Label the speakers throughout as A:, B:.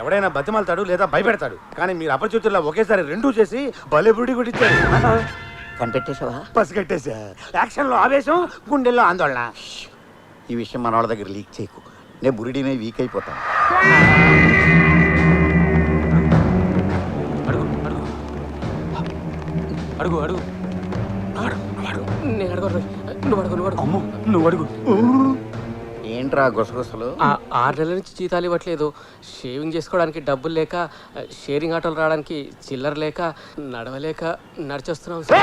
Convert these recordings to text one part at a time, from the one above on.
A: ఎవడైనా బతిమాలతాడు లేదా భయపెడతాడు, కానీ మీరు అపరిచితుల్లో ఒకేసారి రెండూ చేసి భలే బుడి కొట్టించారు.
B: కనిపెట్టేసావా?
A: పసిగట్టేశా. యాక్షన్ లో ఆవేశం, గుండెల్లో ఆందోళన.
B: ఈ విషయం మన వాళ్ళ దగ్గర లీక్ చేయకు, నేను బురిడినే వీక్ అయిపోతాను.
A: అడుగు అడుగు అడుగు అడుగు.
C: నేను అడుగు. నువ్వు అడుగు, నువ్వు అడుగు.
A: అమ్ము నువ్వు అడుగు.
B: ఏంట్రా గుసగుసలు?
C: 6 నెలల నుంచి జీతాలు ఇవ్వట్లేదు. షేవింగ్ చేసుకోవడానికి డబ్బులు లేక, షేరింగ్ ఆటోలు రావడానికి చిల్లర లేక, నడవలేక నడిచొస్తున్నాం సార్.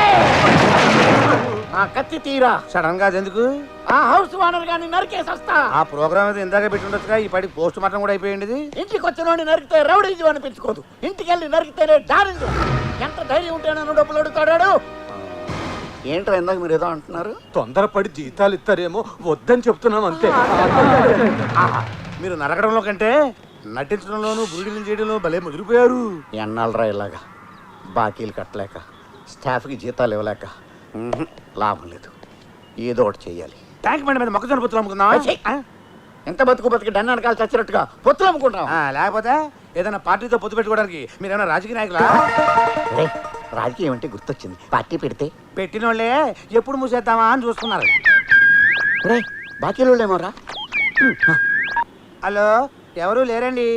B: నా కత్తి తీరా.
A: సడన్ గా ఎందుకు?
B: ఆ హౌస్ ఓనర్ గాని నరికేసొస్తా.
A: ఆ ప్రోగ్రామ్ అయితే ఇందాక పెట్టి ఉండొచ్చుగా, ఈ పాటికి పోస్ట్ మార్టం కూడా అయిపోయింది.
B: ఇంటికి వచ్చినోడిని నరికితే రౌడీజం అనిపించుకోదు, ఇంటికి వెళ్ళి నరికితేనే డానిజం. ఎంత ధైర్యం ఉంటే నన్ను డబ్బులు అడుగుతాడాడు. ఏంట్రా ఇందాక మీరు ఏదో అంటున్నారు?
A: తొందరపడి జీతాలు ఇస్తారేమో వద్దని చెప్తున్నాం అంతే. మీరు నరకడంలో కంటే నటించడంలోనూ బుల్డింగ్ చేయడంలో భలే ముదిరిపోయారు.
B: ఎన్నాళ్ళరా ఇలాగా బాకీలు కట్టలేక, స్టాఫ్కి జీతాలు ఇవ్వలేక లాభం లేదు. ఏదో ఒకటి చెయ్యాలి.
A: ట్యాంక్ బండి మీద మొక్కజొన్న పొత్తులు అమ్ముకుందాం.
B: ఎంత బతుకు బతికి డన్ వెనకాల చచ్చినట్టుగా పొత్తులు అమ్ముకుంటాం.
A: లేకపోతే ఏదైనా పార్టీతో పొత్తు పెట్టుకోవడానికి మీరేమైనా రాజకీయ నాయకులా?
B: రాజకీయం అంటే గుర్తొచ్చింది, పార్టీ పెడితే
A: పెట్టిన వాళ్ళే ఎప్పుడు మూసేద్దామా అని చూస్తున్నారు.
B: బాకీలు ఏమోరా.
A: హలో, ఎవరు లేరండి?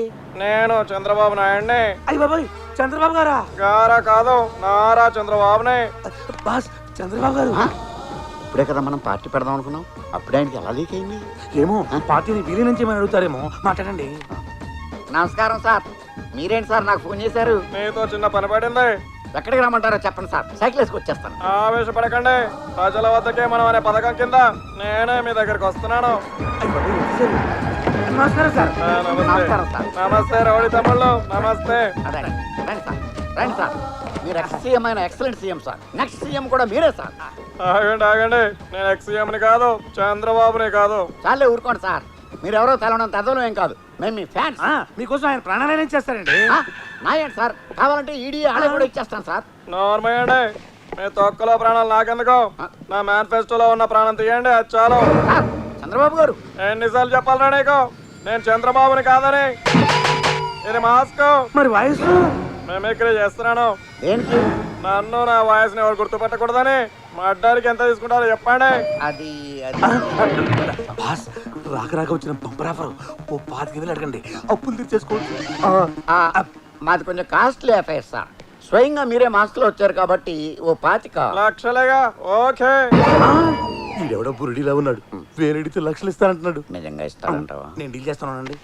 D: నేను చంద్రబాబు నాయుడిని.
A: అయ్యి బాబాయ్, చంద్రబాబు గారా?
D: గారా కాదు, నారా చంద్రబాబునే.
A: బాస్, చంద్రబాబు గారు.
B: ఇప్పుడే కదా మనం పార్టీ పెడదాం అనుకున్నాం, అప్పుడే ఆయనకి ఎలా లీక్ అయింది
A: ఏమో. పార్టీని వీరి నుంచి ఏమైనా అడుగుతారేమో, మాట్లాడండి.
B: నమస్కారం సార్, మీరేంటి సార్ నాకు ఫోన్ చేశారు?
D: మీతో చిన్న పని పడింది.
B: ఎక్కడికి రమ్మంటారో చెప్పండి సార్, సైకిల్ వేసుకు వచ్చేస్తాను.
D: ఆవేశపడకండి, ప్రజల వద్దకే మనం అనే పథకం కింద నేనే మీ దగ్గరికి వస్తున్నాను.
A: నమస్కారం సార్.
B: నమస్కారం సార్.
D: నమస్తే రౌడీ తమ్ముళ్ళు, నమస్తే.
B: రండి సార్, రండి సార్. మీరు ఎక్స్ సీఎం అయిన excellent CM sir. Next CM కూడా మీరే సార్.
D: ఆగండి ఆగండి, నేను ఎక్స్-సీఎంని కాదు, చంద్రబాబుని కాదు.
B: చాలే ఊరుకోండి సార్, మీరెవరో తెలవనంత అదనం ఏం కాదు, మేము మీ ఫ్యాన్స్.
A: మీకోసం ఆయన ప్రాణాలయం చేస్తారండి.
B: నాయండి సార్, కావాలంటే ఈడీ ఆడే కూడా ఇచ్చేస్తాను సార్.
D: నార్మల్ మీ తొక్కలో ప్రాణాలు నాకెందుకు? నా మేనిఫెస్టోలో ఉన్న ప్రాణం తీయండి, అది చాలు.
B: చంద్రబాబు గారు,
D: ఎన్నిసార్లు చెప్పాలరా నీకు నేను చంద్రబాబుని కాదని? ఇది మాస్క్.
A: మరి వాయిస్
D: మిమిక్రీ చేస్తున్నాను.
B: ఏంటి?
D: నన్ను నా వాయిస్ ని ఎవరు గుర్తుపట్టకూడదని. మా అడ్డానికి ఎంత తీసుకుంటారో చెప్పండి.
B: అది
A: బాస్, రాక రాక వచ్చిన బంపర్ ఆఫర్. ఓ 5,000 అడగండి, అప్పులు తీర్చేసుకోవచ్చు.
B: మాది కొంచెం కాస్ట్లీ అఫైర్ సార్. స్వయంగా మీరే మాస్క్ లో వచ్చారు కాబట్టి ఓ 25
D: లక్షలేగా. ఓకే.
A: ఈడెవడో బురుడిలా ఉన్నాడు, వేరెడితే లక్షలు ఇస్తానంటున్నాడు.
B: నిజంగా ఇస్తానంటావా?
A: నేను డీల్ చేస్తానండి.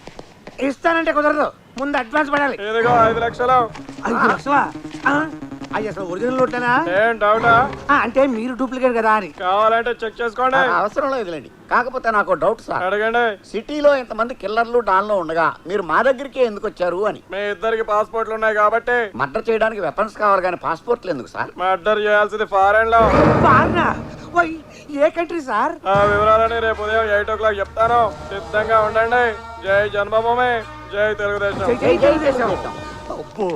A: ఇస్తానంటే కుదరదు, ముందు అడ్వాన్స్ పడాలి.
D: ఇదిగో 5 లక్షలు.
A: 5 లక్షలా? అయ్యి అసలు ఒరిజినల్ నోట్లేనా?
D: ఏం డౌటా?
A: అంటే మీరు డూప్లికేట్ కదా అని.
D: కావాలంటే చెక్ చేసుకోండి.
B: అవసరం లేదులేండి, కాకపోతే నాకు డౌట్ సార్.
D: అడగండి.
B: సిటీలో ఇంతమంది కిల్లర్లు డాన్లో ఉండగా మీరు మా దగ్గరికి ఎందుకు వచ్చారు అని.
D: మీ ఇద్దరికి పాస్పోర్ట్లు ఉన్నాయి కాబట్టి.
B: మర్డర్ చేయడానికి వెపన్స్ కావాలి కానీ పాస్పోర్ట్లు ఎందుకు సార్?
D: మర్డర్ చేయాల్సింది ఫారెన్ లో.
A: ఏ కంట్రీ సార్?
D: ఆ వివరాలని రేపు ఉదయం 8 o'clock చెప్తాను. సిద్ధంగా ఉండండి. జై జన్మభూమి, జై తెలుగుదేశం.
A: అబ్బో,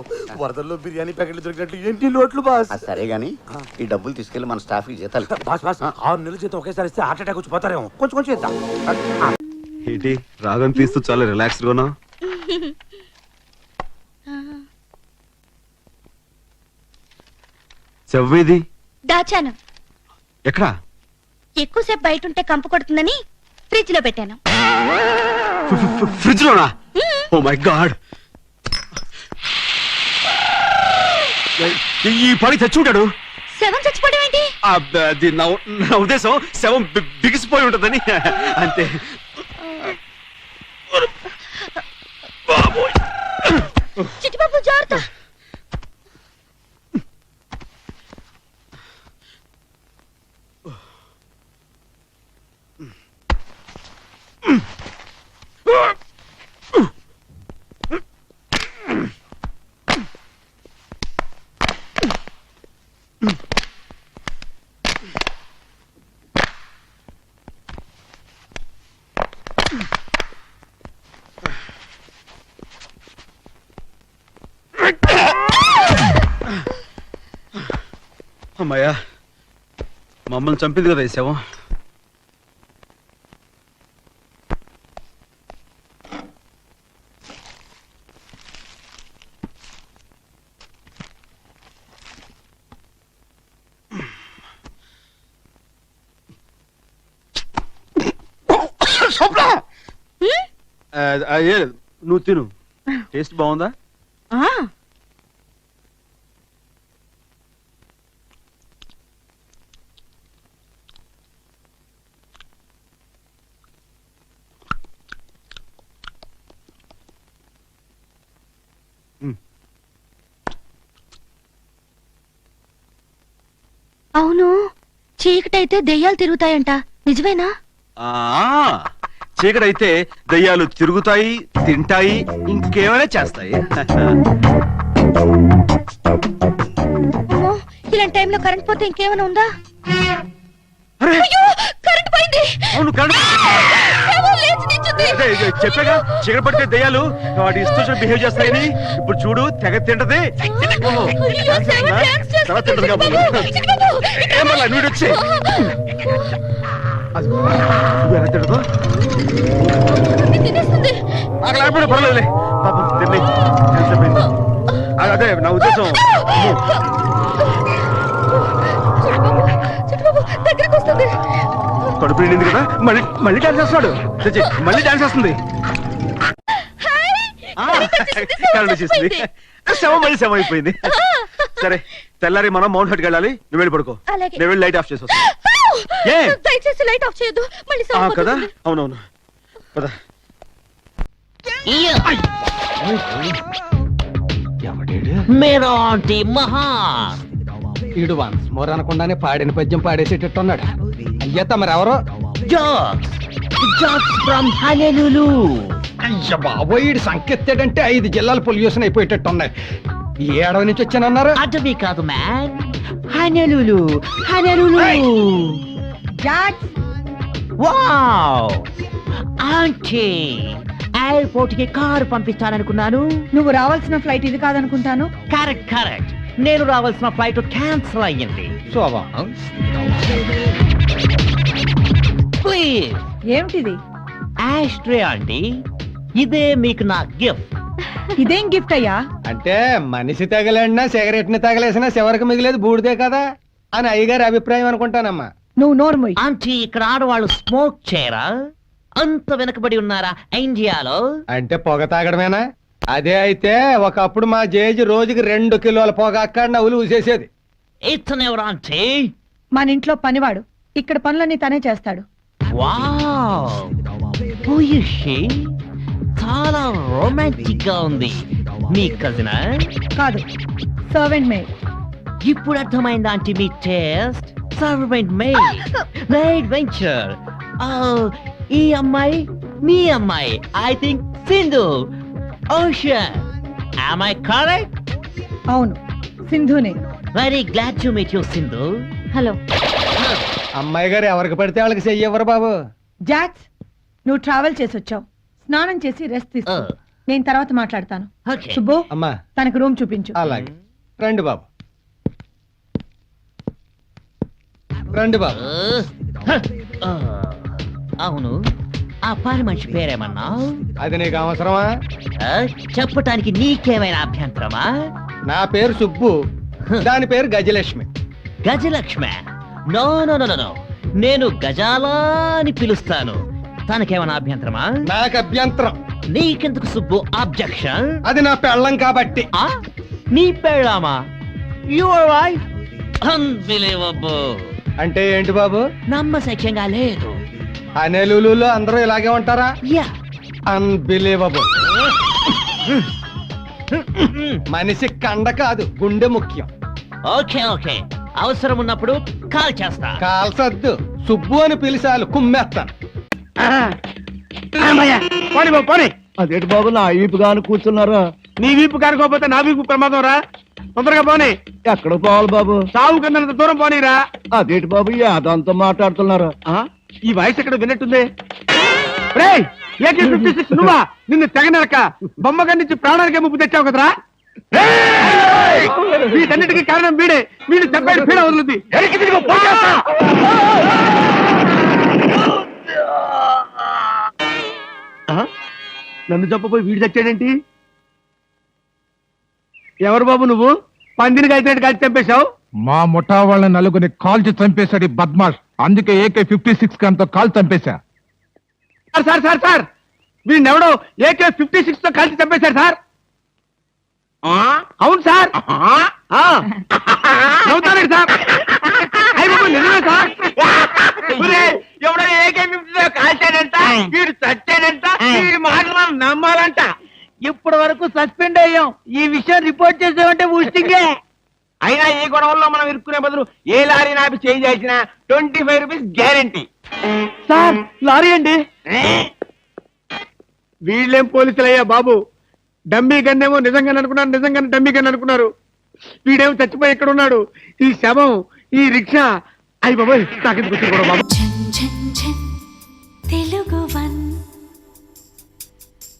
A: వరదల్లో బిర్యానీ ప్యాకెట్లు దొరికినట్లు ఏంటి నోట్లు బాస్?
B: సరే గానీ ఈ డబ్బులు తీసుకెళ్లి మన స్టాఫ్ కి జీతాలు.
A: బాస్ 6 నెలల జీతం ఒకేసారి ఇస్తే హార్ట్ అటాక్ వచ్చి పోతారేమో, కొంచెం కొంచెం ఇద్దాం.
E: ఏంటి రాగం తీస్తూ చాలా రిలాక్స్డ్ గానా? చెవ్వేది
F: దాచాను.
E: ఎక్కడా?
F: ఎక్కువసేపు బయట ఉంటే కంపు కొడుతుందని ఫ్రిడ్జ్ లో పెట్టాను.
E: ఫ్రిడ్జ్ లోనా? ఓ మై గాడ్, ఈ పని తెచ్చుంటాడు.
F: శవం చచ్చిపోవడం ఏంటి?
E: నా ఉద్దేశం శవం బిగిసిపోయి ఉంటుందని అంతే.
F: చిట్టిబాబు జాగ్రత్త.
E: అమ్మాయ్యా, మమ్మల్ని చంపింది కదా ఈ శవం. నువ్వు తిను. టేస్ట్ బాగుందా?
F: ఆ, అవును, చీకటైతే దెయ్యాలు తిరుగుతాయంట, నిజమేనా?
E: చీకటైతే దయ్యాలు తిరుగుతాయి, తింటాయి, ఇంకేమైనా చేస్తాయి.
F: అమ్మో, ఇలాంటి టైంలో కరెంట్ పోతే ఇంకేమైనా ఉందా?
E: అరే,
F: అయ్యో, కరెంట్ పోయింది.
E: అవును కరెంట్.
F: ఏమో, లేచి నిల్చుంది.
E: అదే, చెప్పాగా చీకటి పడితే దయ్యాలు వాటి ఇష్టం బిహేవ్ చేస్తాయని. ఇప్పుడు చూడు, తెగ తింటది. ఓహో,
F: అయ్యో, శవం డాన్స్ చేస్తుంది.
E: చాలా తింటది కాబట్టి.
F: చిట్టుబాబు, ఇక్కడ
E: ఏమన్నా నువ్వు వచ్చి ఎలా తింటదో
F: తినేస్తుంది.
E: నాకు లేకపోతే పర్వాలేదులే. పాపం తిని ఎంతసేపు అయిందో. అదే నా ఉద్దేశం.
F: చిట్టుబాబు, దగ్గరికి వస్తుంది.
E: కడుపు నిండింది కదా, మళ్ళీ మళ్ళీ డాన్స్ చేస్తున్నాడు. చచ్చి, మళ్ళీ డాన్స్ చేస్తుంది. కరెంట్ వచ్చేసింది. శవం మళ్ళీ శవం అయిపోయింది. సరే, తెల్లారి మనం మౌంట్ హట్కి వెళ్ళాలి. నువ్వు వెళ్ళి పడుకో,
F: అలాగే.
E: నేను వెళ్ళి లైట్ ఆఫ్ చేసి వస్తా. ఏ?
F: దయచేసి లైట్ ఆఫ్ చేయొద్దు, మళ్ళీ
E: ఆ,
F: సౌండ్
E: కదా,
F: వస్తుంది.
E: అవునవును, పద.
G: मेरो आंटी महा
H: ఈడు వన్స్ మోర్ అనకుండానే పాడిన పద్యం పాడేసేటట్టున్నాడు. అయ్యా తమరెవరో?
G: jokes jokes from Honolulu.
H: అయ్య బాబోయ్, ఈడు సంకెత్తాడంటే 5 జిల్లాలు పొల్యూషన్ అయిపోయేటట్టున్నాయి. ఏ అడవి నుంచి వచ్చానన్నారు?
G: అటవీ కాదు man, Honolulu Honolulu. Wow aunty, airport కి కారు పంపిస్తాననుకున్నాను.
I: నువ్వు రావాల్సిన ఫ్లైట్ ఇది కాదనుకుంటాను.
G: కరెక్ట్ కరెక్ట్, నేను రావాల్సిన ఫ్లైట్ క్యాన్సిల్ అయ్యింది.
H: శోభం.
G: ప్లీజ్
I: ఏమిటిది?
G: ఆస్ట్రే ఆంటీ, ఇదే మీకు నా గిఫ్ట్.
I: ఇదేం గిఫ్ట్ అయ్యా?
H: అంటే మనిషి తగలడినా సిగరెట్ ని తగలేసినా చివరికి మిగిలేదు బూడిదే కదా అని అయ్యగారి అభిప్రాయం అనుకుంటానమ్మా.
I: నువ్వు నోర్మోయ్.
G: ఆంటీ, ఇక్కడ ఆడవాళ్ళు స్మోక్ చేయరా? అంత వెనకబడి ఉన్నారా ఇండియాలో?
H: అంటే పొగ తాగడమేనా? అదే అయితే ఒకప్పుడు మా జేజి రోజుకి 2 కిలోల పొగ అక్కడ నవ్వులు ఊసేసేది.
G: ఇతనెవరు ఆంటీ?
I: మన ఇంట్లో పనివాడు, ఇక్కడ పనులన్నీ తనే చేస్తాడు.
G: Wow, Who is she? చాలా రొమాంటిక్ గా ఉంది. మీ కజినా?
I: కాదు, సర్వెంట్ మేడ్.
G: ఇప్పుడు అర్థమైంది ఆంటీ మీ taste. Servant maid, maid venture. ఈ అమ్మాయి మీ అమ్మాయి, I think Sindhu. Ocean, am I correct?
I: అవును, సింధునే.
G: Very glad to meet you, Sindhu.
F: Hello.
H: అమ్మాయి గారు ఎవరికి పడితే వాళ్ళకి చెయ్యవరు బాబు.
I: జాక్స్, నువ్వు ట్రావెల్ చేసి వచ్చావు, స్నానం చేసి రెస్ట్ తీసుకో. నేను తర్వాత మాట్లాడతాను.
G: Okay.
I: సుబ్బు,
H: అమ్మా
I: తనకు రూమ్ చూపించు.
H: అలాగే. రండి బాబు, రండి బాబు.
G: అవును, ఆ పని మనిషి పేరేమన్నా?
H: అది నీకు అవసరమా?
G: చెప్పటానికి నీకేమైనా అభ్యంతరమా?
H: నా పేరు సుబ్బు, దాని పేరు Gajalakshmi.
G: Gajalakshmi? No no no no, నేను గజాలా అని పిలుస్తాను. తనకేమైనా అభ్యంతరమా?
H: నాకు అభ్యంతరం.
G: నీకెందుకు సుబ్బు అబ్జెక్షన్?
H: అది నా పెళ్ళం కాబట్టి.
G: నీ పెళ్ళామా? Your wife? అన్బిలీవబుల్.
H: అంటే ఏంటి బాబు?
G: నమ్మశక్యంగా లేదు.
H: హనెలులులో అందరూ ఇలాగే ఉంటారా?
G: Yeah,
H: unbelievable. మనిషి కండ కాదు, గుండె ముఖ్యం.
G: ఓకే ఓకే, అవసరం ఉన్నప్పుడు కాల్ చేస్తా.
H: కాల్సద్దు, సుబ్బు అని పిలిచాలు కుమ్మేస్తాను.
A: పోనీ బాబు, పోనీ.
B: అదేంటి బాబు, నా వీపు గాను కూర్చున్నారు?
A: నీ వీపు కారుకోపోతే నా వీపు ప్రమాదం రా. తొందరగా పోనీ.
B: ఎక్కడ పోవాలి బాబు?
A: సాగు కింద దూరం పోనీరా.
B: అదేంటి బాబు, అదంతా మాట్లాడుతున్నారు?
A: ఈ వాయిస్ ఎక్కడ విన్నట్టుంది. రేయ్, AK-56 నువ్వా? నిన్ను తెగనరక బొమ్మగారి నుంచి ప్రాణానికే ముప్పు తెచ్చావు కదరా. రేయ్! వీటన్నిటికీ కారణం వీడే. వీడు చెప్పాడు పీడ వదులుద్ది. ఎరికి తిరిగి పోయేస్తా. నన్ను చెప్పపోయి వీడు చచ్చాడేంటి? ఎవరు బాబు నువ్వు? పందిని కలిసినట్టు కలిసి చంపేశావు.
J: మా ముఠా వాళ్ళ నలుగురిని కాల్చి చంపేశాడు బద్మాష్. అందుకే AK-56 గన్తో కాల్ చంపేశా.
A: సార్ సార్ సార్ సార్, వీడినెవడో AK-56 తో కలిసి చంపేశారు సార్. అవును సార్. నవ్వుతారండి సార్. అయ్య బాబోయ్, నిజమే సార్.
B: ఎవడో ఏకేమితో కాల్చాడంట, వీడు చచ్చాడంట, వీడి మాటలు మనం నమ్మాలంట. ఇప్పటి వరకు సస్పెండ్ అయ్యాం. ఈ విషయం రిపోర్ట్ చేసామంటే ఊస్టింగే. అయినా ఈ గొడవల్లో మనం ఇరుక్కునే బదులు ఏ లారీ నాపి చేంజ్ చేసినా 25 రూపీస్ గ్యారెంటీ.
A: సార్ లారీ అండి. వీళ్ళేం పోలీసులయ్యా బాబు. డమ్మీ గన్నేమో నిజంగానే అనుకున్నారు, నిజంగానే డమ్మీ గన్ అనుకున్నారు. వీడేమో చచ్చిపోయి ఎక్కడ ఉన్నాడు. ఈ శవం, ఈ రిక్షా, అయ్యి బాబోయ్ నాకెందుకు వచ్చి కూడా బాబు.